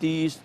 30,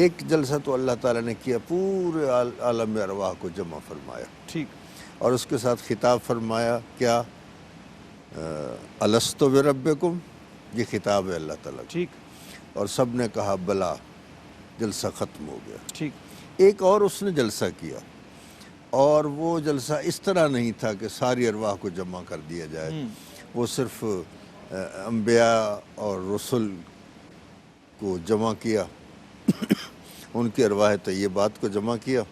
ایک جلسہ تو اللہ تعالیٰ نے کیا، پورے عالم ارواح کو جمع فرمایا ٹھیک اور اس کے ساتھ خطاب فرمایا کیا؟ الستو بربکم، یہ خطاب ہے اللہ تعالیٰ کا، ٹھیک اور سب نے کہا بلا، جلسہ ختم ہو گیا۔ ٹھیک ایک اور اس نے جلسہ کیا، اور وہ جلسہ اس طرح نہیں تھا کہ ساری ارواح کو جمع کر دیا جائے، وہ صرف انبیاء اور رسل کو جمع کیا، ان کی ارواح طیبات کو جمع کیا،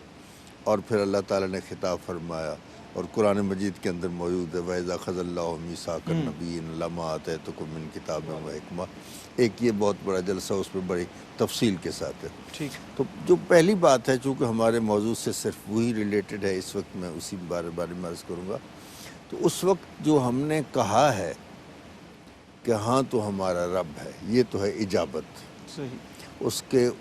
اور پھر اللہ تعالیٰ نے خطاب فرمایا، اور قرآن مجید کے اندر موجود ہے وَإِذَا أَخَذَ اللَّهُ مِيثَاقَ النَّبِيِّينَ لَمَا آتَيْتُكُم مِّن كِتَابٍ وَحِكْمَةٍ، ایک یہ بہت بڑا جلسہ اس میں بڑی تفصیل کے ساتھ ہے۔ ٹھیک تو جو پہلی بات ہے، چونکہ ہمارے موضوع سے صرف وہی ریلیٹڈ ہے، اس وقت میں اسی بارے میں عرض کروں گا۔ تو اس وقت جو ہم نے کہا ہے کہ ہاں تو ہمارا رب ہے، یہ تو ہے اجابت، صحیح،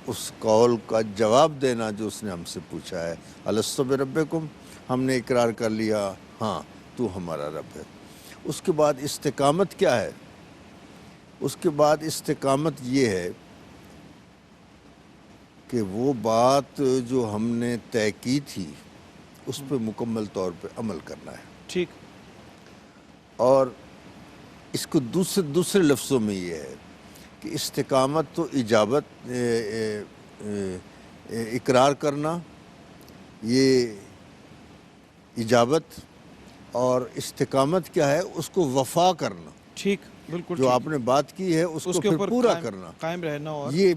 اس قول کا جواب دینا جو اس نے ہم سے پوچھا ہے، الستو بربکم، ہم نے اقرار کر لیا ہاں تو ہمارا رب ہے۔ اس کے بعد استقامت کیا ہے؟ اس کے بعد استقامت یہ ہے کہ وہ بات جو ہم نے طے کی تھی اس پہ مکمل طور پہ عمل کرنا ہے، ٹھیک اور اس کو دوسرے لفظوں میں یہ ہے کہ استقامت تو اجابت، اقرار کرنا، یہ اجابت، اور استقامت کیا ہے؟ اس کو وفا کرنا، ٹھیک، بالکل جو آپ نے بات کی ہے اس کو کے پھر اوپر پورا کرنا، قائم رہنا، اور یہ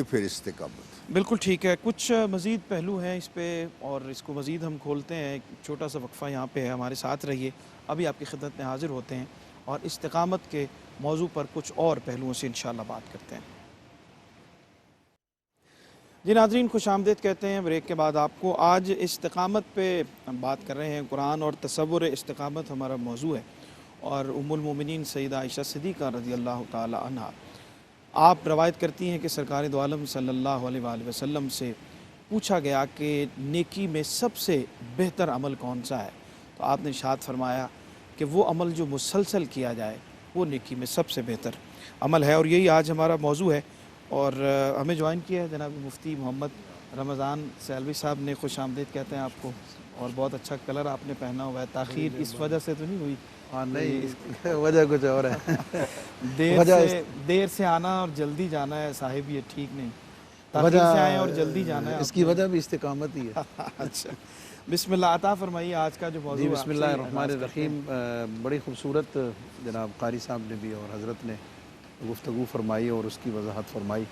پھر استقامت۔ بالکل ٹھیک ہے۔ کچھ مزید پہلو ہیں اس پہ، اور اس کو مزید ہم کھولتے ہیں، ایک چھوٹا سا وقفہ یہاں پہ ہے، ہمارے ساتھ رہیے، ابھی آپ کی خدمت میں حاضر ہوتے ہیں اور استقامت کے موضوع پر کچھ اور پہلوؤں سے انشاءاللہ بات کرتے ہیں۔ جی ناظرین، خوش آمدید کہتے ہیں بریک کے بعد آپ کو۔ آج استقامت پہ ہم بات کر رہے ہیں، قرآن اور تصور استقامت ہمارا موضوع ہے، اور ام المومنین سیدہ عائشہ صدیقہ رضی اللہ تعالی عنہا آپ روایت کرتی ہیں کہ سرکار دو عالم صلی اللہ علیہ وآلہ وسلم سے پوچھا گیا کہ نیکی میں سب سے بہتر عمل کون سا ہے، تو آپ نے ارشاد فرمایا کہ وہ عمل جو مسلسل کیا جائے وہ نیکی میں سب سے بہتر عمل ہے، اور یہی آج ہمارا موضوع ہے۔ اور ہمیں جوائن کیا ہے جناب مفتی محمد رمضان سیلوی صاحب نے۔ خوش آمدید کہتے ہیں آپ کو، اور بہت اچھا کلر آپ نے پہنا ہوا ہے، تاخیر اس وجہ سے تو نہیں ہوئی؟ نہیں، وجہ کچھ اور ہے، دیر سے آنا اور جلدی جانا ہے صاحب، یہ ٹھیک نہیں، تاخیر سے آئے اور جلدی جانا ہے، اس کی وجہ بھی استقامت ہی ہے۔ اچھا، بسم اللہ عطا فرمائیے آج کا جو موضوع ہے۔ بسم اللہ الرحمن الرحیم۔ بڑی خوبصورت جناب قاری صاحب نے بھی اور حضرت نے گفتگو فرمائی اور اس کی وضاحت فرمائی۔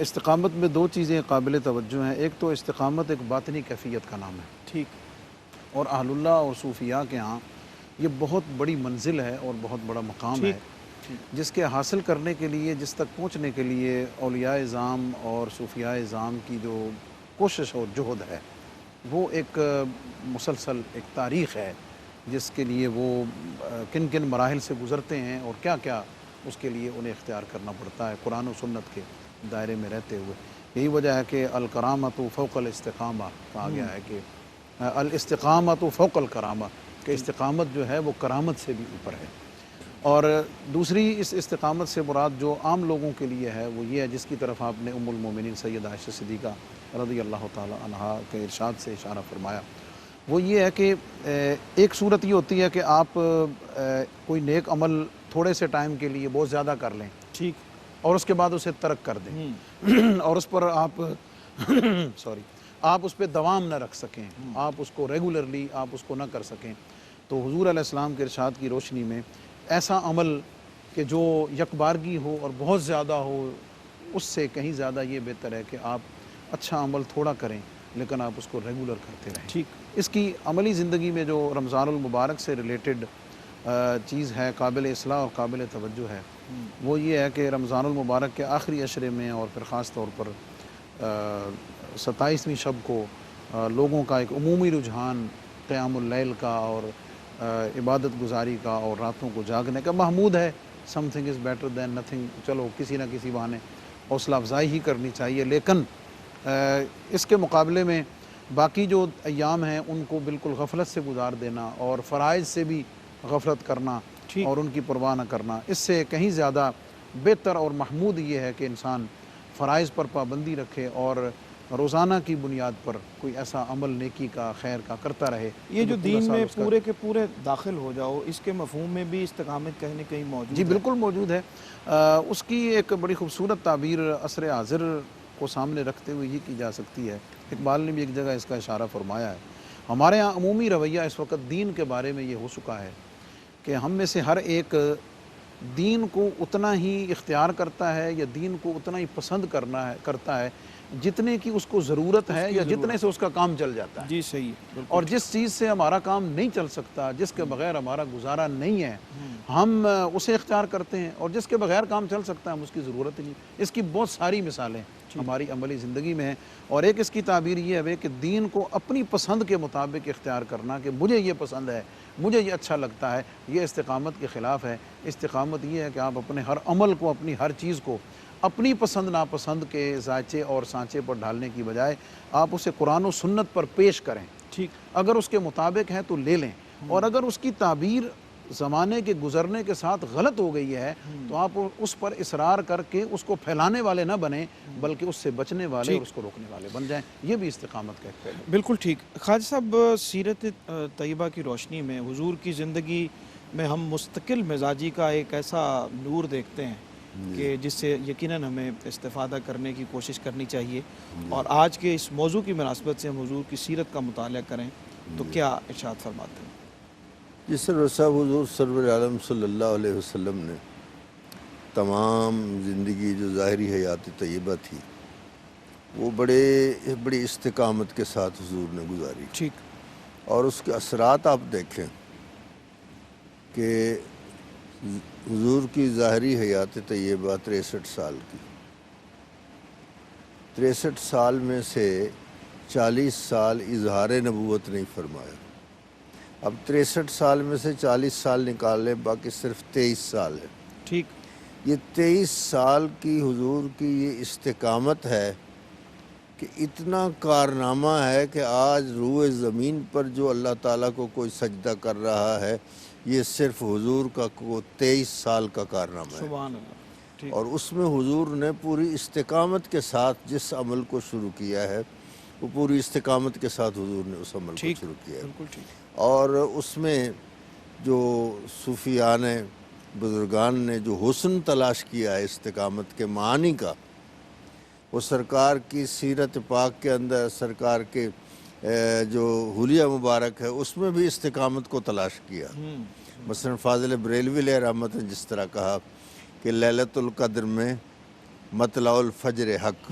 استقامت میں دو چیزیں قابل توجہ ہیں، ایک تو استقامت ایک باطنی کیفیت کا نام ہے، ٹھیک، اور اہل اللہ اور صوفیاء کے ہاں یہ بہت بڑی منزل ہے اور بہت بڑا مقام ہے، جس کے حاصل کرنے کے لیے، جس تک پہنچنے کے لیے اولیاء اعظام اور صوفیاء اعظام کی جو کوشش اور جہد ہے وہ ایک مسلسل ایک تاریخ ہے، جس کے لیے وہ کن کن مراحل سے گزرتے ہیں اور کیا کیا اس کے لیے انہیں اختیار کرنا پڑتا ہے قرآن و سنت کے دائرے میں رہتے ہوئے۔ یہی وجہ ہے کہ الکرامۃ فوق الاستقامہ کہا گیا ہے، کہ الاستقامۃ فوق الکرامہ، کہ استقامت جو ہے وہ کرامت سے بھی اوپر ہے۔ اور دوسری اس استقامت سے مراد جو عام لوگوں کے لیے ہے وہ یہ ہے، جس کی طرف آپ نے ام المومنین سیدہ عائشہ صدیقہ رضی اللہ تعالی عنہا کے ارشاد سے اشارہ فرمایا، وہ یہ ہے کہ ایک صورت یہ ہوتی ہے کہ آپ کوئی نیک عمل تھوڑے سے ٹائم کے لیے بہت زیادہ کر لیں، ٹھیک، اور اس کے بعد اسے ترک کر دیں اور اس پر آپ اس پہ دوام نہ رکھ سکیں، آپ اس کو ریگولرلی آپ اس کو نہ کر سکیں۔ تو حضور علیہ السلام کے ارشاد کی روشنی میں ایسا عمل کہ جو یکبارگی ہو اور بہت زیادہ ہو، اس سے کہیں زیادہ یہ بہتر ہے کہ آپ اچھا عمل تھوڑا کریں لیکن آپ اس کو ریگولر کرتے رہیں۔ ٹھیک، اس کی عملی زندگی میں جو رمضان المبارک سے ریلیٹڈ چیز ہے، قابل اصلاح اور قابل توجہ ہے، وہ یہ ہے کہ رمضان المبارک کے آخری عشرے میں اور پھر خاص طور پر 27ویں شب کو لوگوں کا ایک عمومی رجحان قیام اللیل کا اور عبادت گزاری کا اور راتوں کو جاگنے کا محمود ہے۔ Some thing is better than nothing, چلو کسی نہ کسی بہانے حوصلہ افزائی ہی کرنی چاہیے، لیکن اس کے مقابلے میں باقی جو ایام ہیں ان کو بالکل غفلت سے گزار دینا اور فرائض سے بھی غفلت کرنا اور ان کی پرواہ نہ کرنا، اس سے کہیں زیادہ بہتر اور محمود یہ ہے کہ انسان فرائض پر پابندی رکھے اور روزانہ کی بنیاد پر کوئی ایسا عمل نیکی کا خیر کا کرتا رہے. یہ جو پورا دین سال میں اس کا- پورے کے پورے داخل ہو جاؤ، اس کے مفہوم میں بھی استقامت کہیں نہ کہیں موجود جی ہے. بالکل موجود ہے. اس کی ایک بڑی خوبصورت تعبیر عصر حاضر کو سامنے رکھتے ہوئے یہ کی جا سکتی ہے. اقبال نے بھی ایک جگہ اس کا اشارہ فرمایا ہے. ہمارے ہاں عمومی رویہ اس وقت دین کے بارے میں یہ ہو چکا ہے کہ ہم میں سے ہر ایک دین کو اتنا ہی اختیار کرتا ہے یا دین کو اتنا ہی پسند کرتا ہے جتنے کی اس کو ضرورت ہے یا جتنے سے اس کا کام چل جاتا ہے. جی صحیح ہے، بالکل. اور جس چیز سے ہمارا کام نہیں چل سکتا، جس کے بغیر ہمارا گزارا نہیں ہے، ہم اسے اختیار کرتے ہیں، اور جس کے بغیر کام چل سکتا ہے ہم اس کی ضرورت ہی نہیں. اس کی بہت ساری مثالیں ہماری عملی زندگی میں ہیں. اور ایک اس کی تعبیر یہ ہے کہ دین کو اپنی پسند کے مطابق اختیار کرنا، کہ مجھے یہ پسند ہے، مجھے یہ اچھا لگتا ہے، یہ استقامت کے خلاف ہے. استقامت یہ ہے کہ آپ اپنے ہر عمل کو، اپنی ہر چیز کو اپنی پسند ناپسند کے ذائچے اور سانچے پر ڈھالنے کی بجائے آپ اسے قرآن و سنت پر پیش کریں. ٹھیک. اگر اس کے مطابق ہے تو لے لیں، اور اگر اس کی تعبیر زمانے کے گزرنے کے ساتھ غلط ہو گئی ہے تو آپ اس پر اصرار کر کے اس کو پھیلانے والے نہ بنیں، بلکہ اس سے بچنے والے اور اس کو روکنے والے بن جائیں. یہ بھی استقامت کا ایک پہلو. بالکل ٹھیک. خواجہ صاحب، سیرت طیبہ کی روشنی میں حضور کی زندگی میں ہم مستقل مزاجی کا ایک ایسا نور دیکھتے ہیں کہ جس سے یقیناً ہمیں استفادہ کرنے کی کوشش کرنی چاہیے. اور آج کے اس موضوع کی مناسبت سے ہم حضور کی سیرت کا مطالعہ کریں تو کیا ارشاد فرماتے ہیں؟ جس سرور صاحب حضور سرور عالم صلی اللہ علیہ وسلم نے تمام زندگی جو ظاہری حیات طیبہ تھی وہ بڑی استقامت کے ساتھ حضور نے گزاری. ٹھیک. اور اس کے اثرات آپ دیکھیں کہ حضور کی ظاہری حیات طیبہ 63 سال کی، 63 سال میں سے 40 سال اظہار نبوت نہیں فرمایا. اب 63 سال میں سے 40 سال نکال لیں، باقی صرف 23 سال ہے. ٹھیک. یہ 23 سال کی حضور کی یہ استقامت ہے کہ اتنا کارنامہ ہے کہ آج روئے زمین پر جو اللہ تعالیٰ کو کوئی سجدہ کر رہا ہے یہ صرف حضور کا 23 سال کا کارنامہ ہے. سبحان اللہ. ٹھیک. اور اس میں حضور نے پوری استقامت کے ساتھ جس عمل کو شروع کیا ہے وہ پوری استقامت کے ساتھ حضور نے اس عمل کو شروع کیا ہے. بالکل ٹھیک. اور اس میں جو صوفیان بزرگان نے جو حسن تلاش کیا ہے استقامت کے معانی کا، وہ سرکار کی سیرت پاک کے اندر سرکار کے جو حلیہ مبارک ہے اس میں بھی استقامت کو تلاش کیا. مثلا فاضل بریلوی علیہ رحمت نے جس طرح کہا کہ لیلۃ القدر میں مطلع الفجر حق،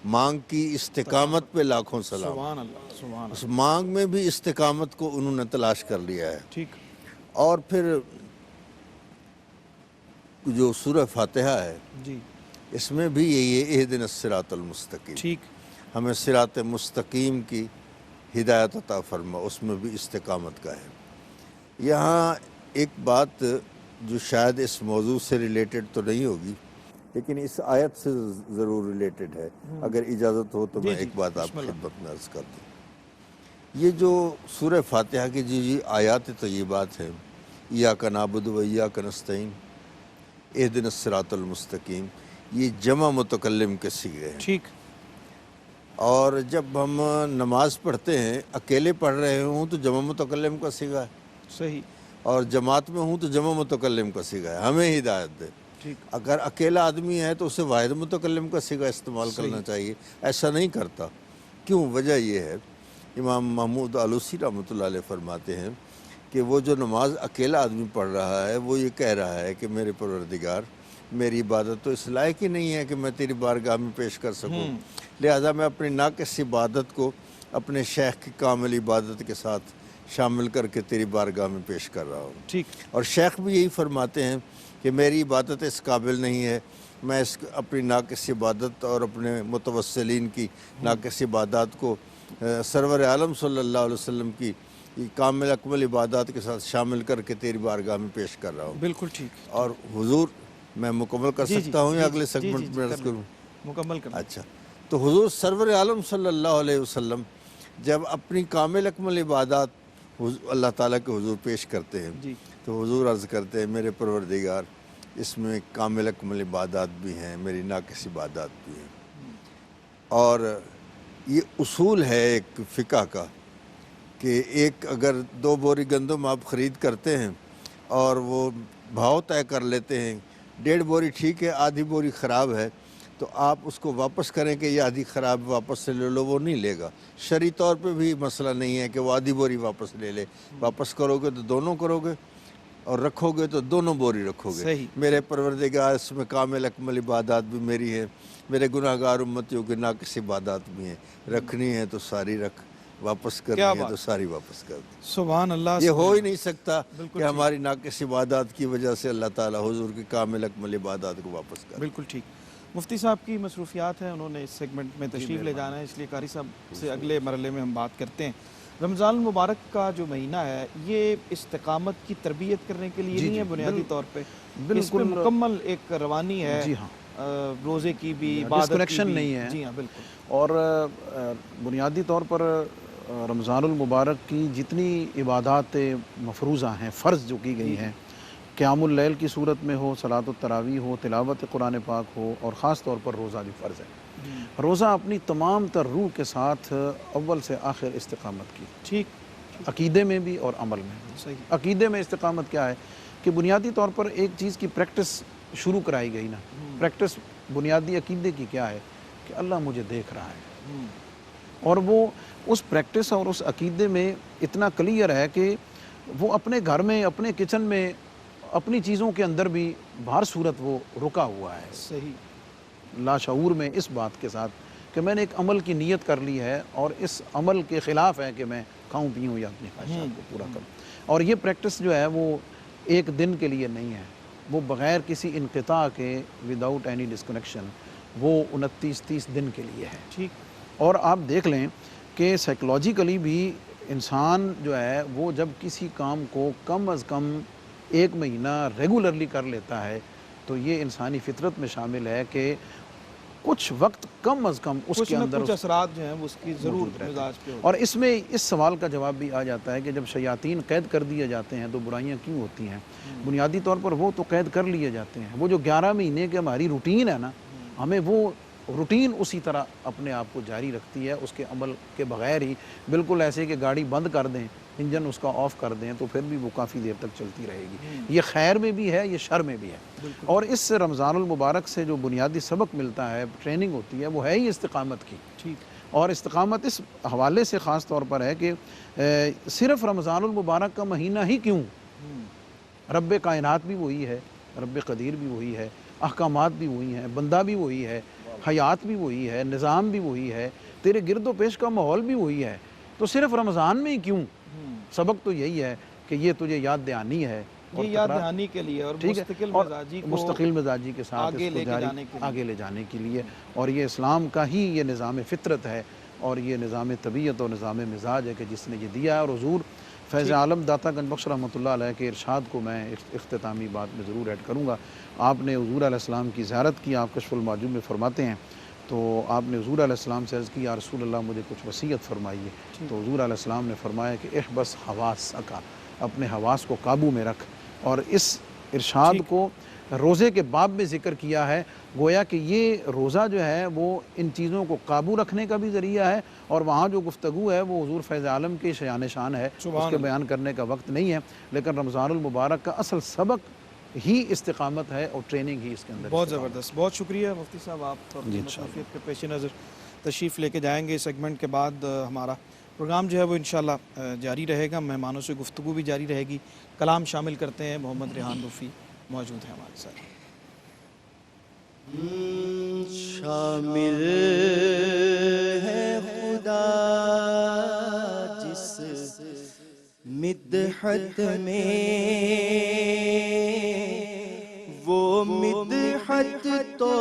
مانگ کی استقامت پہ لاکھوں سلام. سبحان اللہ. سبحان اللہ. اس مانگ میں بھی استقامت کو انہوں نے تلاش کر لیا ہے. ٹھیک. اور پھر جو سورہ فاتحہ ہے جی. اس میں بھی یہی ہے اہدنا الصراط المستقیم، ٹھیک. ہمیں صراط مستقیم کی ہدایت عطا فرما، اس میں بھی استقامت کا ہے. یہاں ایک بات جو شاید اس موضوع سے ریلیٹڈ تو نہیں ہوگی لیکن اس آیت سے ضرور ریلیٹڈ ہے، اگر اجازت ہو تو میں ایک بات آپ کی خدمت میں عرض کر دوں. یہ جو سورہ فاتحہ کی جی آیات طیبات ہیں، ایاک نعبد و ایاک نستعین، اہدنا الصراط المستقیم، یہ جمع متکلم کے صیغے ہیں. ٹھیک. اور جب ہم نماز پڑھتے ہیں اکیلے پڑھ رہے ہوں تو جمع متکلم کا صیغہ ہے، صحیح. اور جماعت میں ہوں تو جمع متکلم کا صیغہ ہے. ہمیں ہدایت دے. ٹھیک. اگر اکیلا آدمی ہے تو اسے واحد متکلم کا صیغہ استعمال کرنا چاہیے، ایسا نہیں کرتا. کیوں؟ وجہ یہ ہے، امام محمود آلوسی رحمۃ اللہ علیہ فرماتے ہیں کہ وہ جو نماز اکیلا آدمی پڑھ رہا ہے وہ یہ کہہ رہا ہے کہ میرے پروردگار میری عبادت تو اس لائق ہی نہیں ہے کہ میں تیری بارگاہ میں پیش کر سکوں، لہذا میں اپنی ناقص عبادت کو اپنے شیخ کی کامل عبادت کے ساتھ شامل کر کے تیری بارگاہ میں پیش کر رہا ہوں. ٹھیک. اور شیخ بھی یہی فرماتے ہیں کہ میری عبادت اس قابل نہیں ہے، میں اپنی ناقص عبادت اور اپنے متوسلین کی ناقص عبادات کو سرور عالم صلی اللہ علیہ وسلم کی کامل اکمل عبادات کے ساتھ شامل کر کے تیری بارگاہ میں پیش کر رہا ہوں. بالکل ٹھیک. اور حضور میں مکمل کر سکتا ہوں یا اگلے سیگمنٹ میں عرض کروں؟ مکمل کریں. اچھا، تو حضور سرور عالم صلی اللہ علیہ وسلم جب اپنی کامل اکمل عبادات اللہ تعالیٰ کے حضور پیش کرتے ہیں جی. تو حضور عرض کرتے ہیں میرے پروردگار اس میں کامل اکمل عبادات بھی ہیں، میری ناقص عبادات بھی ہیں۔ اور یہ اصول ہے ایک فقہ کا کہ ایک اگر 2 بوری گندم آپ خرید کرتے ہیں اور وہ بھاؤ طے کر لیتے ہیں، 1.5 بوری ٹھیک ہے، آدھی بوری خراب ہے، تو آپ اس کو واپس کریں کہ یہ آدھی خراب واپس سے لے لو، وہ نہیں لے گا۔ شرعی طور پہ بھی مسئلہ نہیں ہے کہ وہ آدھی بوری واپس لے لے، واپس کرو گے تو دونوں کرو گے اور رکھو گے تو دونوں بوری رکھو گے۔ صحیح۔ میرے پروردگار اس میں کامل اکمل عبادات بھی میری ہے، میرے گناہ گار امتیوں کے ناقص عبادات بھی ہیں، رکھنی ہے تو ساری رکھ، واپس کرنی ہے تو ساری واپس کر دیں۔ سبحان اللہ۔ یہ ہو ہی نہیں سکتا بالکل کہ ہماری ناقص عبادات کی وجہ سے اللہ تعالیٰ حضور کی کامل اکمل عبادات کو واپس کر دے۔ بالکل ٹھیک۔ مفتی صاحب کی مصروفیات ہیں، انہوں نے اس سیگمنٹ میں تشریف لے جانا ہے، اس لیے قاری صاحب سے اگلے مرحلے میں ہم بات کرتے ہیں۔ رمضان المبارک کا جو مہینہ ہے یہ استقامت کی تربیت کرنے کے لیے نہیں ہے بنیادی طور پہ، اس پہ مکمل ایک روانی ہے، جی ہاں، روزے کی بھی، عبادت کی ڈسکنیکشن بھی۔ نہیں ہے۔ جی ہاں بالکل۔ اور بنیادی طور پر رمضان المبارک کی جتنی عبادات مفروضہ ہیں، فرض جو کی گئی ہیں، قیام اللیل کی صورت میں ہو، صلاۃ التراویح ہو، تلاوت قرآن پاک ہو، اور خاص طور پر روزہ بھی فرض ہے۔ روزہ اپنی تمام تر روح کے ساتھ اول سے آخر استقامت کی، ٹھیک، عقیدے میں بھی اور عمل میں بھی۔ صحیح۔ عقیدے میں استقامت کیا ہے کہ بنیادی طور پر ایک چیز کی پریکٹس شروع کرائی گئی نا، پریکٹس بنیادی عقیدے کی کیا ہے کہ اللہ مجھے دیکھ رہا ہے، اور وہ اس پریکٹس اور اس عقیدے میں اتنا کلیئر ہے کہ وہ اپنے گھر میں، اپنے کچن میں، اپنی چیزوں کے اندر بھی بہر صورت وہ رکا ہوا ہے، صحیح، لاشعور میں اس بات کے ساتھ کہ میں نے ایک عمل کی نیت کر لی ہے اور اس عمل کے خلاف ہے کہ میں کھاؤں پیوں یا اپنی خواہشات کو پورا کروں۔ اور یہ پریکٹس جو ہے وہ ایک دن کے لیے نہیں ہے، وہ بغیر کسی انقطاع کے، وداؤٹ اینی ڈسکنیکشن، وہ 29-30 دن کے لیے ہے۔ ٹھیک۔ اور آپ دیکھ لیں کہ سائیکلوجیکلی بھی انسان جو ہے وہ جب کسی کام کو کم از کم 1 مہینہ ریگولرلی کر لیتا ہے تو یہ انسانی فطرت میں شامل ہے کہ کچھ وقت کم از کم اس کے اندر کچھ اثرات جو ہیں وہ اس کی ضرور موجود رہتے ہیں۔ مزاج پہ ہوتے ہیں۔ اور اس میں اس سوال کا جواب بھی آ جاتا ہے کہ جب شیاطین قید کر دیے جاتے ہیں تو برائیاں کیوں ہوتی ہیں؟ بنیادی طور پر وہ تو قید کر لیے جاتے ہیں، وہ جو 11 مہینے کی ہماری روٹین ہے نا، ہمیں وہ روٹین اسی طرح اپنے آپ کو جاری رکھتی ہے، اس کے عمل کے بغیر ہی، بالکل ایسے کہ گاڑی بند کر دیں، انجن اس کا آف کر دیں تو پھر بھی وہ کافی دیر تک چلتی رہے گی۔ یہ خیر میں بھی ہے، یہ شر میں بھی ہے۔ اور اس رمضان المبارک سے جو بنیادی سبق ملتا ہے، ٹریننگ ہوتی ہے، وہ ہے ہی استقامت کی۔ اور استقامت اس حوالے سے خاص طور پر ہے کہ صرف رمضان المبارک کا مہینہ ہی کیوں، رب کائنات بھی وہی ہے، رب قدیر بھی وہی ہے، احکامات بھی وہی ہیں، بندہ بھی وہی ہے، حیات بھی وہی ہے، نظام بھی وہی ہے، تیرے گرد و پیش کا ماحول بھی وہی ہے، تو صرف رمضان میں ہی کیوں؟ سبق تو یہی ہے کہ یہ تجھے یاد دہانی ہے، یہ یاد دہانی کے لیے اور مستقل مزاجی کے ساتھ اس کو آگے لے جانے کے لیے، اور یہ اسلام کا ہی یہ نظام فطرت ہے اور یہ نظام طبیعت اور نظام مزاج ہے کہ جس نے یہ دیا ہے۔ اور حضور فیض عالم داتا گنج بخش رحمۃ اللہ علیہ کے ارشاد کو میں اختتامی بات میں ضرور ایڈ کروں گا۔ آپ نے حضور علیہ السلام کی زیارت کی، آپ کشف المعجوب میں فرماتے ہیں، تو آپ نے حضور علیہ السلام سے عرض کی یا رسول اللہ مجھے کچھ وصیت فرمائیے، تو حضور علیہ السلام نے فرمایا کہ احبس حواسک، اپنے حواس کو قابو میں رکھ۔ اور اس ارشاد کو روزے کے باب میں ذکر کیا ہے، گویا کہ یہ روزہ جو ہے وہ ان چیزوں کو قابو رکھنے کا بھی ذریعہ ہے، اور وہاں جو گفتگو ہے وہ حضور فیض عالم کے شیان شان ہے، اس کے بیان کرنے کا وقت نہیں ہے، لیکن رمضان المبارک کا اصل سبق ہی استقامت ہے اور ٹریننگ ہی اس کے اندر۔ بہت زبردست، بہت شکریہ مفتی صاحب، آپ اپنی مصروفیت کے پیش نظر تشریف لے کے جائیں گے۔ سیگمنٹ کے بعد ہمارا پروگرام جو ہے وہ انشاءاللہ جاری رہے گا، مہمانوں سے گفتگو بھی جاری رہے گی، کلام شامل کرتے ہیں، محمد ریحان روفی موجود ہیں ہمارے ساتھ۔ شامل ہے خدا جس مدحت میں، وہ مدحت تو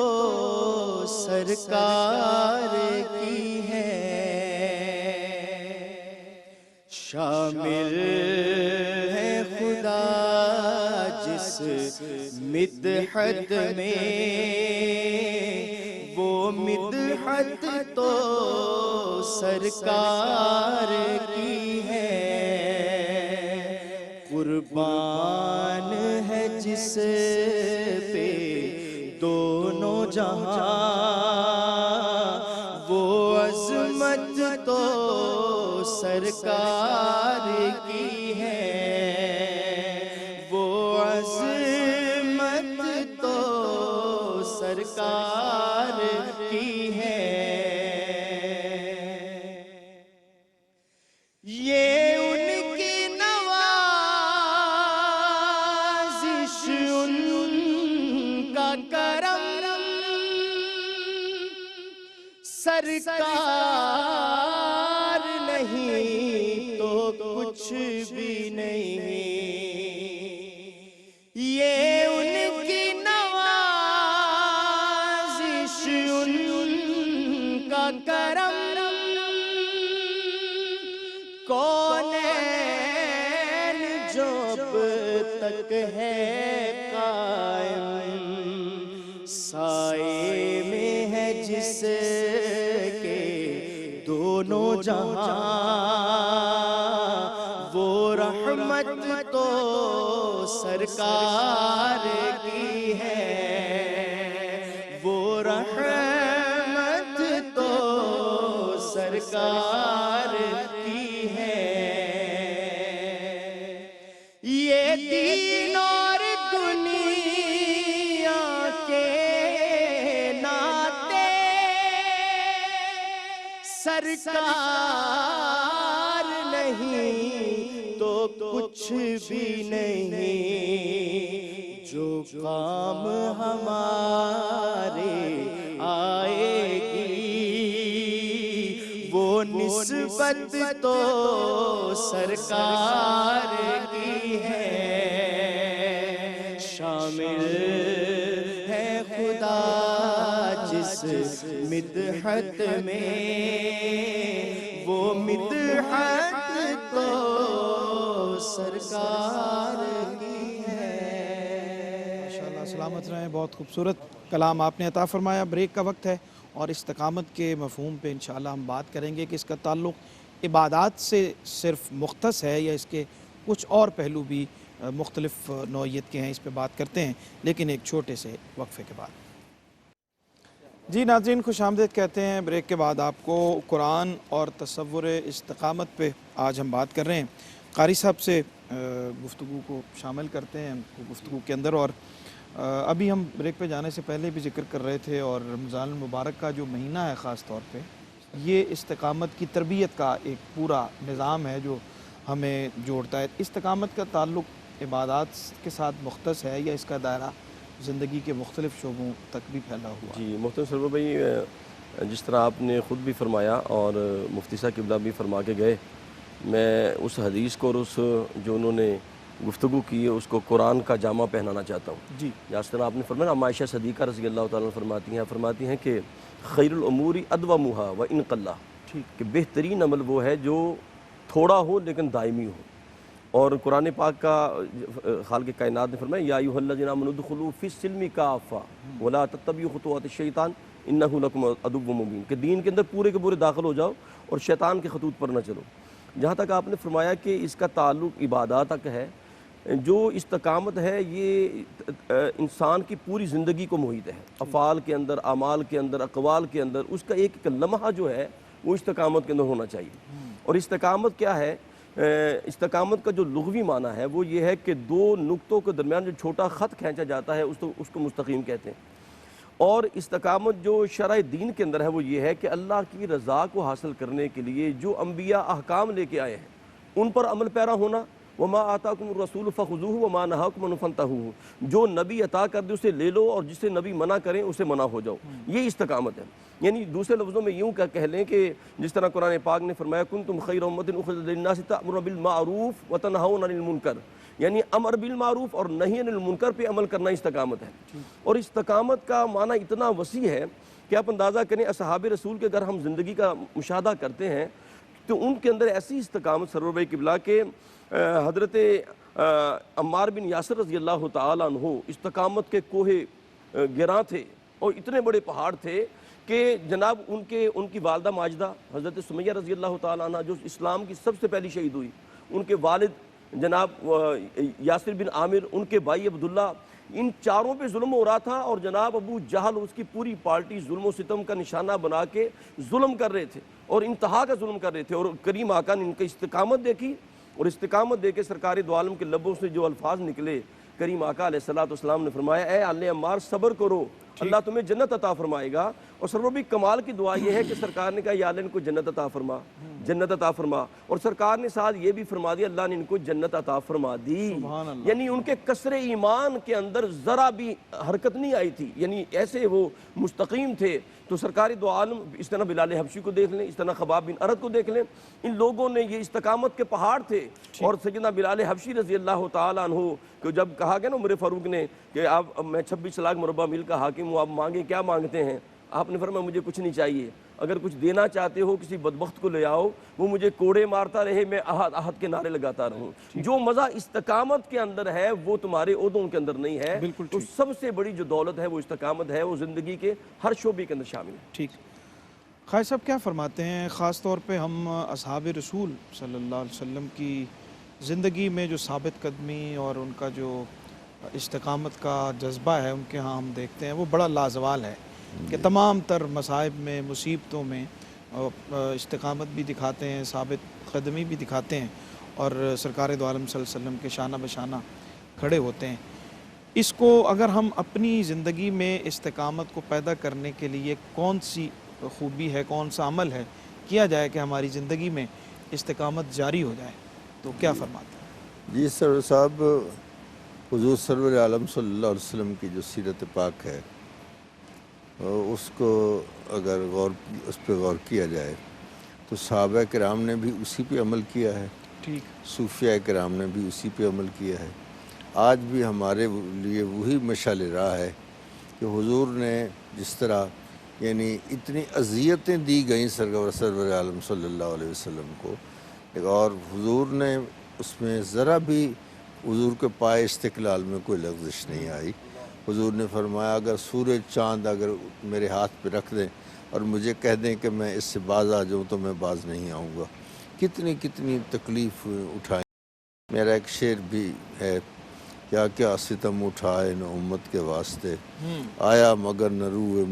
سرکار کی ہے، شامل ہے خدا جس مدحت میں، وہ مدحت تو سرکار کی ہے، قربان ہے جس پہ دونوں جہاں، وہ عظمت تو سرکار کی ہے، وہ عظمت تو سرکار کی ہے۔ یہ ان کی نوازش، ان کا کرم، سرکار نہیں تو کچھ بھی نہیں۔ یہ ان کی نوازش، ان کا کرم، کونین جب تک ہے قائم، سائے میں ہے جس کے دونوں جہاں، وہ رحمت تو سرکار کی ہے، وہ رحمت تو سرکار کی ہے۔ یہ دین اور دنیا کے ناطے سرکار نہیں تو کچھ بھی نہیں۔ جو کام ہمارے آئے گی وہ نسبت تو سرکار کی ہے۔ شامل ہے خدا جس مدحت میں، وہ مدحت تو سرکار کی ہے۔ ماشاءاللہ، سلامت رہیں، بہت خوبصورت کلام آپ نے عطا فرمایا۔ بریک کا وقت ہے اور استقامت کے مفہوم پہ انشاءاللہ ہم بات کریں گے کہ اس کا تعلق عبادات سے صرف مختص ہے یا اس کے کچھ اور پہلو بھی مختلف نوعیت کے ہیں، اس پہ بات کرتے ہیں لیکن ایک چھوٹے سے وقفے کے بعد۔ جی ناظرین، خوش آمدید کہتے ہیں۔ بریک کے بعد آپ کو قرآن اور تصور استقامت پہ آج ہم بات کر رہے ہیں۔ قاری صاحب سے گفتگو کو شامل کرتے ہیں گفتگو کے اندر، اور ابھی ہم بریک پہ جانے سے پہلے بھی ذکر کر رہے تھے، اور رمضان المبارک کا جو مہینہ ہے خاص طور پہ یہ استقامت کی تربیت کا ایک پورا نظام ہے جو ہمیں جوڑتا ہے۔ استقامت کا تعلق عبادات کے ساتھ مختص ہے یا اس کا دائرہ زندگی کے مختلف شعبوں تک بھی پھیلا ہوا؟ جی محترم سرور بھائی، جس طرح آپ نے خود بھی فرمایا اور مفتی صاحب قبلہ بھی فرما کے گئے، میں اس حدیث کو اور اس جو انہوں نے گفتگو کی ہے اس کو قرآن کا جامہ پہنانا چاہتا ہوں۔ جی، جس طرح آپ نے فرمایا، عائشہ صدیقہ رضی اللہ تعالیٰ عنہ فرماتی ہیں کہ خیر الامور ادومھا و ان قل، کہ بہترین عمل وہ ہے جو تھوڑا ہو لیکن دائمی ہو۔ اور قرآن پاک کا خالق کائنات نے فرمایا یا ایھا الذین آمنوا ادخلوا فی السلم کافہ ولا تتبعوا خطوات الشیطان انہ لکم عدو مبین، کہ دین کے اندر پورے کے پورے داخل ہو جاؤ اور شیطان کے خطوط پر نہ چلو۔ جہاں تک آپ نے فرمایا کہ اس کا تعلق عبادات تک ہے، جو استقامت ہے یہ انسان کی پوری زندگی کو محیط ہے، افعال کے اندر، اعمال کے اندر، اقوال کے اندر، اس کا ایک لمحہ جو ہے وہ استقامت کے اندر ہونا چاہیے۔ اور استقامت کیا ہے؟ استقامت کا جو لغوی معنی ہے وہ یہ ہے کہ دو نقطوں کے درمیان جو چھوٹا خط کھینچا جاتا ہے اس کو مستقیم کہتے ہیں۔ اور استقامت جو شرع دین کے اندر ہے وہ یہ ہے کہ اللہ کی رضا کو حاصل کرنے کے لیے جو انبیاء احکام لے کے آئے ہیں ان پر عمل پیرا ہونا، وما آتاکم الرسول فخذوہ وما نہاکم عنہ فانتہوا، جو نبی عطا کر دے اسے لے لو اور جسے نبی منع کریں اسے منع ہو جاؤ، یہ استقامت ہے۔ یعنی دوسرے لفظوں میں یوں کہہ لیں کہ جس طرح قرآن پاک نے فرمایا کنتم خیر امۃ اخرجت للناس تأمرون بالمعروف وتنہون عن المنکر، یعنی امر بالمعروف اور نہی عن المنکر پہ عمل کرنا استقامت ہے۔ اور استقامت کا معنی اتنا وسیع ہے کہ آپ اندازہ کریں اصحاب رسول کے اگر ہم زندگی کا مشاہدہ کرتے ہیں تو ان کے اندر ایسی استقامت سرور بھائی قبلہ کہ حضرت عمار بن یاسر رضی اللہ تعالیٰ عنہ استقامت کے کوہ گراں تھے اور اتنے بڑے پہاڑ تھے کہ جناب ان کی والدہ ماجدہ حضرت سمیہ رضی اللہ تعالیٰ عنہ جو اسلام کی سب سے پہلی شہید ہوئی، ان کے والد جناب یاسر بن عامر، ان کے بھائی عبداللہ، ان چاروں پہ ظلم ہو رہا تھا، اور جناب ابو جہل اس کی پوری پارٹی ظلم و ستم کا نشانہ بنا کے ظلم کر رہے تھے اور انتہا کا ظلم کر رہے تھے، اور کریم آقا نے ان کی استقامت دیکھی، اور استقامت دے کے سرکار دو عالم کے لبوں سے جو الفاظ نکلے، کریم آقا علیہ السلام نے فرمایا اے آل عمار صبر کرو، اللہ تمہیں جنت عطا فرمائے گا۔ اور سرور کمال کی دعا یہ ہے کہ سرکار نے کہا یا اللہ ان کو جنت عطا فرما، جنت عطا فرما، اور سرکار نے ساتھ یہ بھی فرما دیا اللہ نے ان کو جنت عطا فرما دی۔ یعنی ان کے کسر ایمان کے اندر ذرا بھی حرکت نہیں آئی تھی، یعنی ایسے وہ مستقیم تھے۔ تو سرکار دو عالم، اس طرح بلال حبشی کو دیکھ لیں، اس طرح خباب بن ارد کو دیکھ لیں، ان لوگوں نے یہ استقامت کے پہاڑ تھے۔ اور سیدنا بلال حبشی رضی اللہ تعالیٰ عنہ کہ جب کہا گیا نا عمر فاروق نے کہ آپ میں 26 لاکھ مربع میل کا حاکم ہوں، آپ مانگے کیا مانگتے ہیں؟ آپ نے فرمایا مجھے کچھ نہیں چاہیے، اگر کچھ دینا چاہتے ہو کسی بدبخت کو لے آؤ، وہ مجھے کوڑے مارتا رہے، میں احد احد کے نعرے لگاتا رہوں۔ جو مزہ استقامت کے اندر ہے وہ تمہارے عہدوں کے اندر نہیں ہے۔ تو سب سے بڑی جو دولت ہے وہ استقامت ہے، وہ زندگی کے ہر شعبے کے اندر شامل ہے۔ ٹھیک، خواجہ صاحب کیا فرماتے ہیں خاص طور پہ ہم اصحاب رسول صلی اللہ علیہ وسلم کی زندگی میں جو ثابت قدمی اور ان کا جو استقامت کا جذبہ ہے ان کے ہاں ہم دیکھتے ہیں وہ بڑا لازوال ہے کہ تمام تر مصائب میں، مصیبتوں میں استقامت بھی دکھاتے ہیں، ثابت قدمی بھی دکھاتے ہیں، اور سرکار دو عالم صلی اللہ علیہ وسلم کے شانہ بشانہ کھڑے ہوتے ہیں۔ اس کو اگر ہم اپنی زندگی میں استقامت کو پیدا کرنے کے لیے کون سی خوبی ہے، کون سا عمل ہے کیا جائے کہ ہماری زندگی میں استقامت جاری ہو جائے، تو کیا فرماتے ہیں؟ جی سرور صاحب، حضور سرور عالم صلی اللہ علیہ وسلم کی جو سیرت پاک ہے اس کو اگر اس پہ غور کیا جائے تو صحابہ کرام نے بھی اسی پہ عمل کیا ہے، ٹھیک، صوفیاء کرام نے بھی اسی پہ عمل کیا ہے۔ آج بھی ہمارے لیے وہی مشعل راہ ہے کہ حضور نے جس طرح یعنی اتنی اذیتیں دی گئیں سرور عالم صلی اللہ علیہ وسلم کو، اور حضور نے اس میں ذرا بھی حضور کے پائے استقلال میں کوئی لغزش نہیں آئی۔ حضور نے فرمایا اگر سورج چاند اگر میرے ہاتھ پہ رکھ دیں اور مجھے کہہ دیں کہ میں اس سے باز آ جاؤں تو میں باز نہیں آؤں گا۔ کتنی کتنی تکلیف اٹھائیں۔ میرا ایک شعر بھی ہے، کیا کیا ستم اٹھائے نہ امت کے واسطے، آیا مگر نہ روح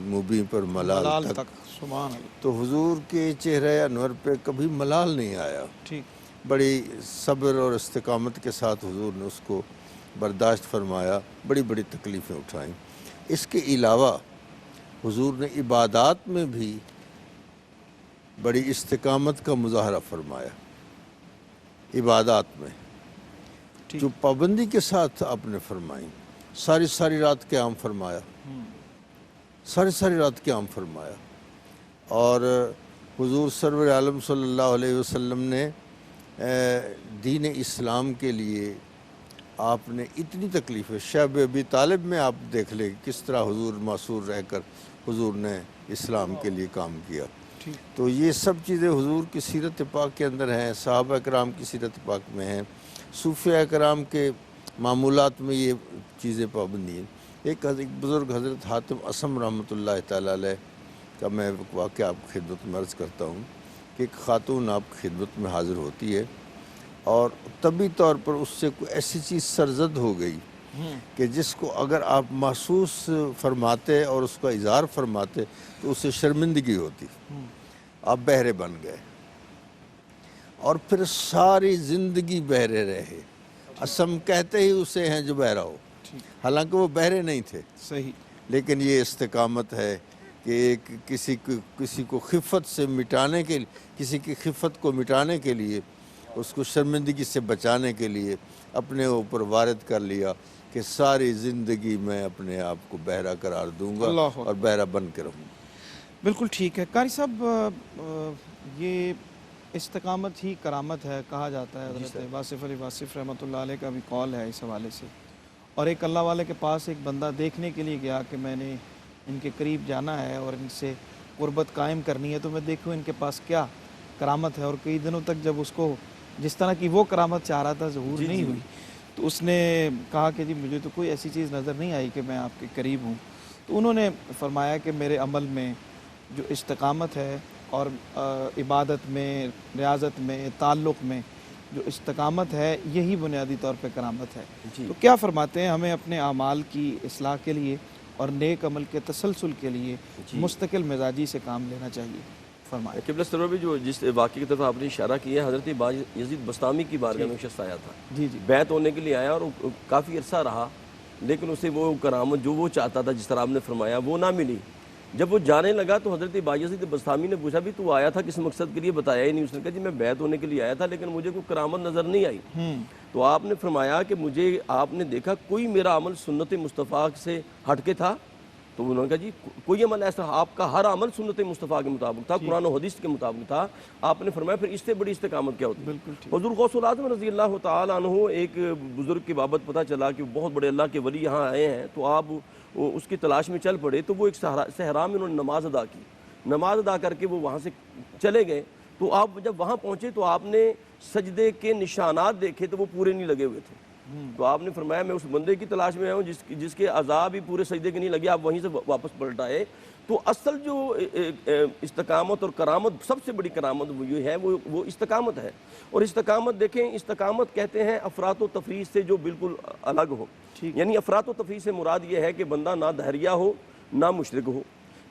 مبیں پر ملال تک۔ سبحان اللہ۔ تو حضور کے چہرہ انور پہ کبھی ملال نہیں آیا، ٹھیک، بڑی صبر اور استقامت کے ساتھ حضور نے اس کو برداشت فرمایا، بڑی بڑی تکلیفیں اٹھائیں۔ اس کے علاوہ حضور نے عبادات میں بھی بڑی استقامت کا مظاہرہ فرمایا۔ عبادات میں جو پابندی کے ساتھ آپ نے فرمائی، ساری ساری رات قیام فرمایا، ساری ساری رات قیام فرمایا۔ اور حضور سرور عالم صلی اللہ علیہ وسلم نے دین اسلام کے لیے آپ نے اتنی تکلیفیں، شیب ابی طالب میں آپ دیکھ لیں کس طرح حضور معصور رہ کر حضور نے اسلام کے لیے کام کیا۔ تو یہ سب چیزیں حضور کی سیرت پاک کے اندر ہیں، صحابہ کرام کی سیرت پاک میں ہیں، صوفیاء کرام کے معمولات میں یہ چیزیں پابندی ہیں۔ ایک بزرگ حضرت حاتم اسم رحمۃ اللہ تعالیٰ علیہ کا میں واقعہ آپ کی خدمت میں عرض کرتا ہوں کہ ایک خاتون آپ کی خدمت میں حاضر ہوتی ہے اور طبی طور پر اس سے کوئی ایسی چیز سرزد ہو گئی کہ جس کو اگر آپ محسوس فرماتے اور اس کا اظہار فرماتے تو اسے شرمندگی ہوتی، آپ بہرے بن گئے اور پھر ساری زندگی بہرے رہے۔ اسم کہتے ہی اسے ہیں جو بہرا ہو، حالانکہ وہ بہرے نہیں تھے۔ صحیح، لیکن یہ استقامت ہے کہ ایک کسی کو خفت سے مٹانے کے لیے، کسی کی خفت کو مٹانے کے لیے، اس کو شرمندگی سے بچانے کے لیے اپنے اوپر وارد کر لیا کہ ساری زندگی میں اپنے آپ کو بہرا قرار دوں گا اور بہرا بن کے رہوں گا۔ بالکل ٹھیک ہے قاری صاحب، یہ استقامت ہی کرامت ہے کہا جاتا ہے۔ حضرت واصف علی واصف رحمۃ اللہ علیہ کا بھی قول ہے اس حوالے سے۔ اور ایک اللہ والے کے پاس ایک بندہ دیکھنے کے لیے گیا کہ میں نے ان کے قریب جانا ہے اور ان سے قربت قائم کرنی ہے تو میں دیکھوں ان کے پاس کیا کرامت ہے۔ اور کئی دنوں تک جب اس کو جس طرح کی وہ کرامت چاہ رہا تھا ظہور نہیں ہوئی تو اس نے کہا کہ جی مجھے تو کوئی ایسی چیز نظر نہیں آئی کہ میں آپ کے قریب ہوں۔ تو انہوں نے فرمایا کہ میرے عمل میں جو استقامت ہے اور عبادت میں، ریاضت میں، تعلق میں، جو استقامت ہے یہی بنیادی طور پہ کرامت ہے. جی. تو کیا فرماتے ہیں ہمیں اپنے اعمال کی اصلاح کے لیے اور نیک عمل کے تسلسل کے لیے مستقل مزاجی سے کام لینا چاہیے؟ فرمائیں. قبلہ سرور بھی جو جس واقعے کی طرف آپ نے اشارہ کیا ہے، حضرت یزید بسطامی کی بارگاہ میں شخص آیا تھا. جی جی بیعت ہونے کے لیے آیا اور کافی عرصہ رہا، لیکن اسے وہ کرامت جو وہ چاہتا تھا جس طرح آپ نے فرمایا وہ نہ ملی. جب وہ جانے لگا تو حضرت بایزید بسطامی نے پوچھا بھی تو آیا تھا کس مقصد کے لیے؟ بتایا ہی نہیں. اس نے کہا جی میں بیعت ہونے کے لیے آیا تھا لیکن مجھے کوئی کرامت نظر نہیں آئی. تو آپ نے فرمایا کہ مجھے آپ نے دیکھا کوئی میرا عمل سنت مصطفیٰ سے ہٹ کے تھا؟ تو انہوں نے کہا جی کوئی عمل ایسا، آپ کا ہر عمل سنت مصطفیٰ کے مطابق تھا، قرآن و حدیث کے مطابق تھا. آپ نے فرمایا پھر اس سے بڑی استقامت کیا ہوتی ہے؟ حضور غوث العظم رضی اللہ تعالیٰ عنہ ایک بزرگ کی بابت پتہ چلا کہ بہت بڑے اللہ کے ولی یہاں آئے ہیں، تو آپ اس کی تلاش میں چل پڑے. تو وہ ایک صحرا میں انہوں نے نماز ادا کی. نماز ادا کر کے وہ وہاں سے چلے گئے. تو آپ جب وہاں پہنچے تو آپ نے سجدے کے نشانات دیکھے تو وہ پورے نہیں لگے ہوئے تھے. تو آپ نے فرمایا میں اس بندے کی تلاش میں آیا ہوں جس کے عذاب ہی پورے سجدے کے نہیں لگے. آپ وہیں سے واپس پلٹ آئے. تو اصل جو استقامت اور کرامت، سب سے بڑی کرامت وہ یہ ہے، وہ استقامت ہے. اور استقامت دیکھیں، استقامت کہتے ہیں افراط و تفریط سے جو بالکل الگ ہو. یعنی افراط و تفریط سے مراد یہ ہے کہ بندہ نہ دہریہ ہو نہ مشرک ہو،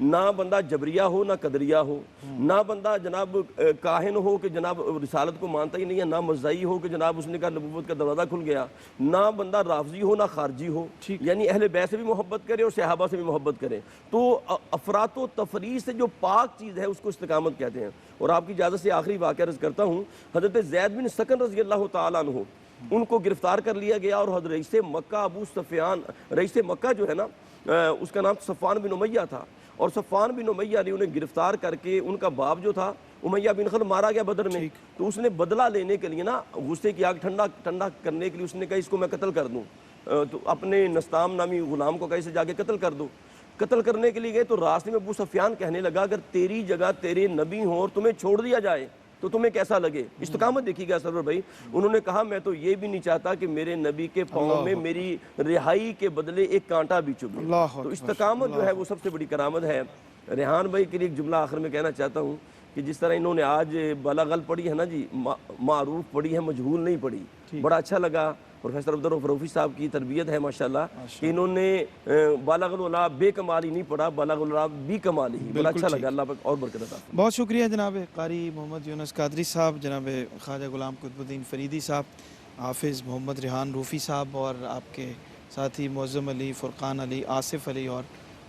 نہ بندہ جبریہ ہو نہ قدریہ ہو، نہ بندہ جناب کاہن ہو کہ جناب رسالت کو مانتا ہی نہیں ہے، نہ مزائی ہو کہ جناب اس نے کہا نبوت کا دروازہ کھل گیا، نہ بندہ رافضی ہو نہ خارجی ہو. یعنی اہل بیت سے بھی محبت کرے اور صحابہ سے بھی محبت کرے. تو افراط و تفریط سے جو پاک چیز ہے اس کو استقامت کہتے ہیں. اور آپ کی اجازت سے آخری واقعہ عرض کرتا ہوں. حضرت زید بن سکن رضی اللہ تعالیٰ عنہ، ان کو گرفتار کر لیا گیا اور حضرت رئیس مکہ ابو سفیان، رئیس مکہ جو ہے نا اس کا نام صفوان بن امیہ تھا. اور صفوان بن امیہ نے انہیں گرفتار کر کے، ان کا باپ جو تھا امیہ بن خلف مارا گیا بدر میں. تو اس نے بدلہ لینے کے لیے نا، غصے کی آگ ٹھنڈا کرنے کے لیے اس نے کہا اس کو میں قتل کر دوں. تو اپنے نستام نامی غلام کو کہا اسے جا کے قتل کر دو. قتل کرنے کے لیے گئے تو راستے میں ابو سفیان کہنے لگا اگر تیری جگہ تیرے نبی ہوں اور تمہیں چھوڑ دیا جائے تو تمہیں کیسا لگے؟ استقامت دیکھی گیا سرور بھائی. انہوں نے کہا میں تو یہ بھی نہیں چاہتا کہ میرے نبی کے پاؤں میں میری رہائی کے بدلے ایک کانٹا بھی چبھے. تو استقامت جو ہے وہ سب سے بڑی کرامت ہے. ریحان بھائی کے لیے ایک جملہ آخر میں کہنا چاہتا ہوں کہ جس طرح انہوں نے آج بالاغل پڑھی ہے نا جی، معروف پڑھی ہے، مجہول نہیں پڑھی. بڑا اچھا لگا. پروفیسر عبدالرؤف روفی صاحب کی تربیت ہے ماشاءاللہ کہ انہوں نے بالغ العلا بے کمالی نہیں پڑھا، بالغ العلا بھی کمالی ہی. بڑا اچھا لگا. اللہ پاک اور برکت عطا فرمائے. بہت شکریہ جناب قاری محمد یونس قادری صاحب، جناب خواجہ غلام قطب الدین فریدی صاحب، حافظ محمد ریحان روفی صاحب اور آپ کے ساتھی معظم علی، فرقان علی، آصف علی اور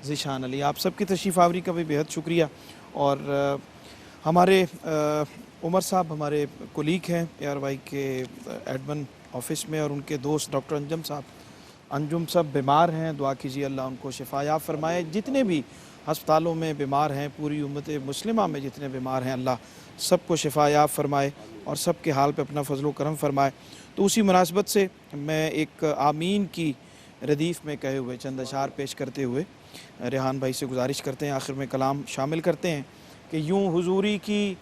ذیشان علی. آپ سب کی تشریف آوری کا بھی بہت شکریہ. اور ہمارے عمر صاحب ہمارے کولیگ ہیں اے آر وائی کے ایڈمن آفس میں، اور ان کے دوست ڈاکٹر انجم سب بیمار ہیں. دعا کیجیے اللہ ان کو شفا یاب فرمائے. جتنے بھی ہسپتالوں میں بیمار ہیں، پوری امت مسلمہ میں جتنے بیمار ہیں، اللہ سب کو شفا یاب فرمائے اور سب کے حال پہ اپنا فضل و کرم فرمائے. تو اسی مناسبت سے میں ایک آمین کی ردیف میں کہے ہوئے چند اشعار پیش کرتے ہوئے ریحان بھائی سے گزارش کرتے ہیں، آخر میں کلام شامل کرتے ہیں کہ یوں حضوری کی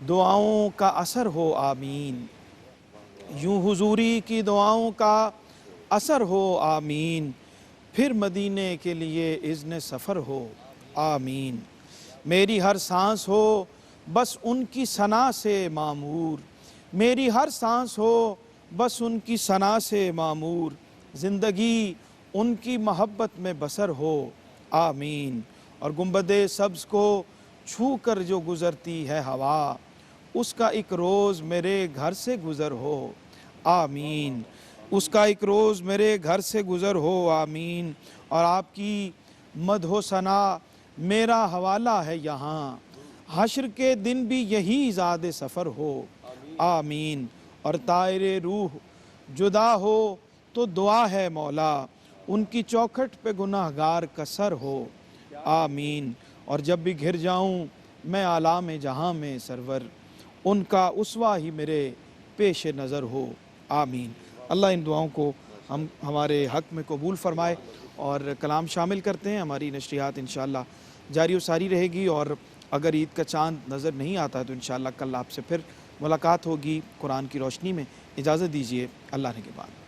دعاؤں کا اثر ہو آمین، یوں حضوری کی دعاؤں کا اثر ہو آمین، پھر مدینے کے لیے اذن سفر ہو آمین. میری ہر سانس ہو بس ان کی ثنا سے معمور، میری ہر سانس ہو بس ان کی ثنا سے معمور، زندگی ان کی محبت میں بسر ہو آمین. اور گنبد سبز کو چھو کر جو گزرتی ہے ہوا، اس کا ایک روز میرے گھر سے گزر ہو آمین، اس کا ایک روز میرے گھر سے گزر ہو آمین. اور آپ کی مدح و ثنا میرا حوالہ ہے یہاں، حشر کے دن بھی یہی زاد سفر ہو آمین. اور طائر روح جدا ہو تو دعا ہے مولا، ان کی چوکھٹ پہ گناہگار کا سر ہو آمین. اور جب بھی گھر جاؤں میں عالم جہاں میں سرور، ان کا اسوہ ہی میرے پیش نظر ہو آمین. اللہ ان دعاؤں کو ہمارے حق میں قبول فرمائے. اور کلام شامل کرتے ہیں. ہماری نشریات انشاءاللہ جاری و ساری رہے گی، اور اگر عید کا چاند نظر نہیں آتا ہے تو انشاءاللہ کل آپ سے پھر ملاقات ہوگی قرآن کی روشنی میں. اجازت دیجیے اللہ نے کے بعد.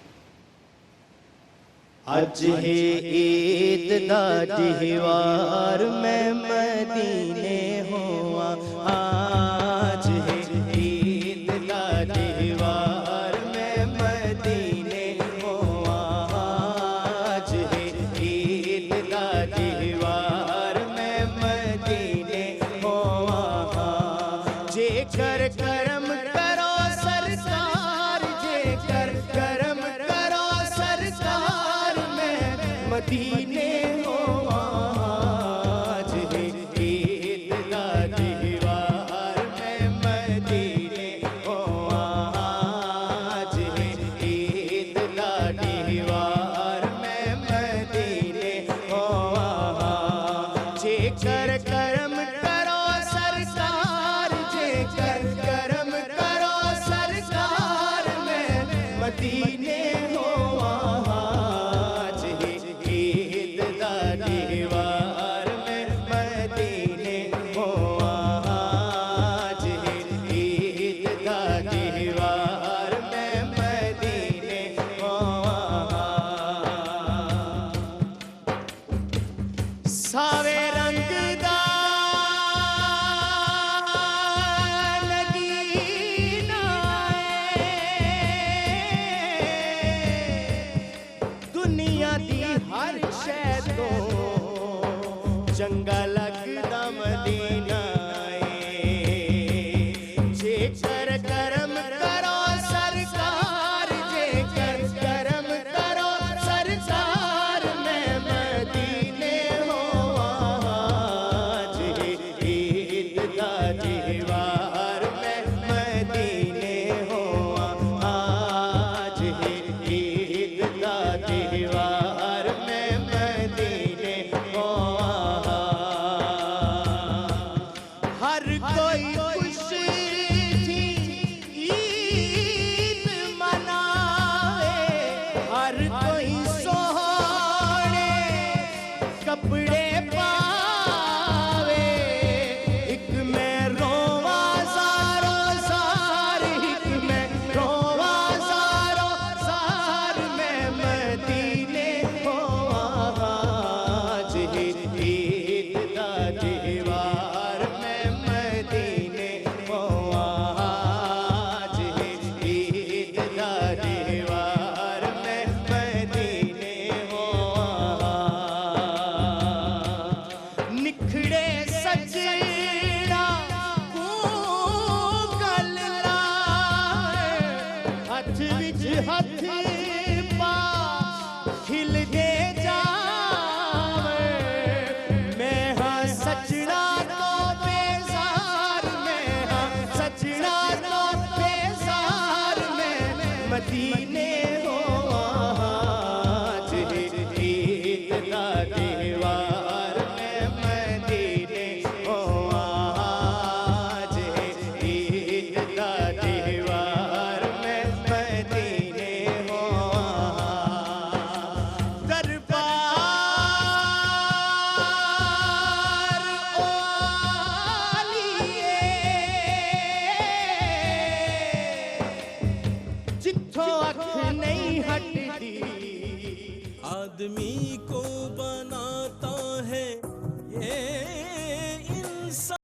آج ہے عید دا تہوار میں مدینے ہوا، آج ہے عید دا تہوار مدینے ہو آج ہے عید کا تہوار میں مدینے ہو آج ہے عید کا تہوار میں مدینے ہو جے کر کرم کرو سرکار جے کر کرم کرو سرکار میں مدینے ہو آج ہے عید کا تہوار میں مدینے ہو آج ہے عید کا تہوار میں مدینے ہو ساوے رنگ دا نگینا دنیا دی ہر شے تو چنگا لگدا مدینہ جے کر کرم کرو سرکار جے کر کرم کرو سرکار میں مدینے ہو آج ہے عید کا تہوار میں مدینے ہو آج ہے عید کا تہوار میں مدینے ہو ہر کوئی خوش تھی عید منائے ہر کوئی سونے کپڑے پاوے ایک میں رواں زارو زار ایک میں رواں زارو زار میں مدینے ہو آج ہے عید کا تہوار میں مدینے ہو آج ہے عید کا تہوار میں مدینے ہو نکھڑے سجنا گل لائے ہاتھ وچ ہاتھ پا کھل دے جاوے میں ہاں سجنا تو بیزار میں ہاں سجنا تو بیزار میں مدینے ہو آج ہے عید کا تہوار میں مدینے ہو آج ہے عید کا تہوار میں مدینے ہو دربار اولیے جتھوں اکھ نہیں ہٹدی آدمی کو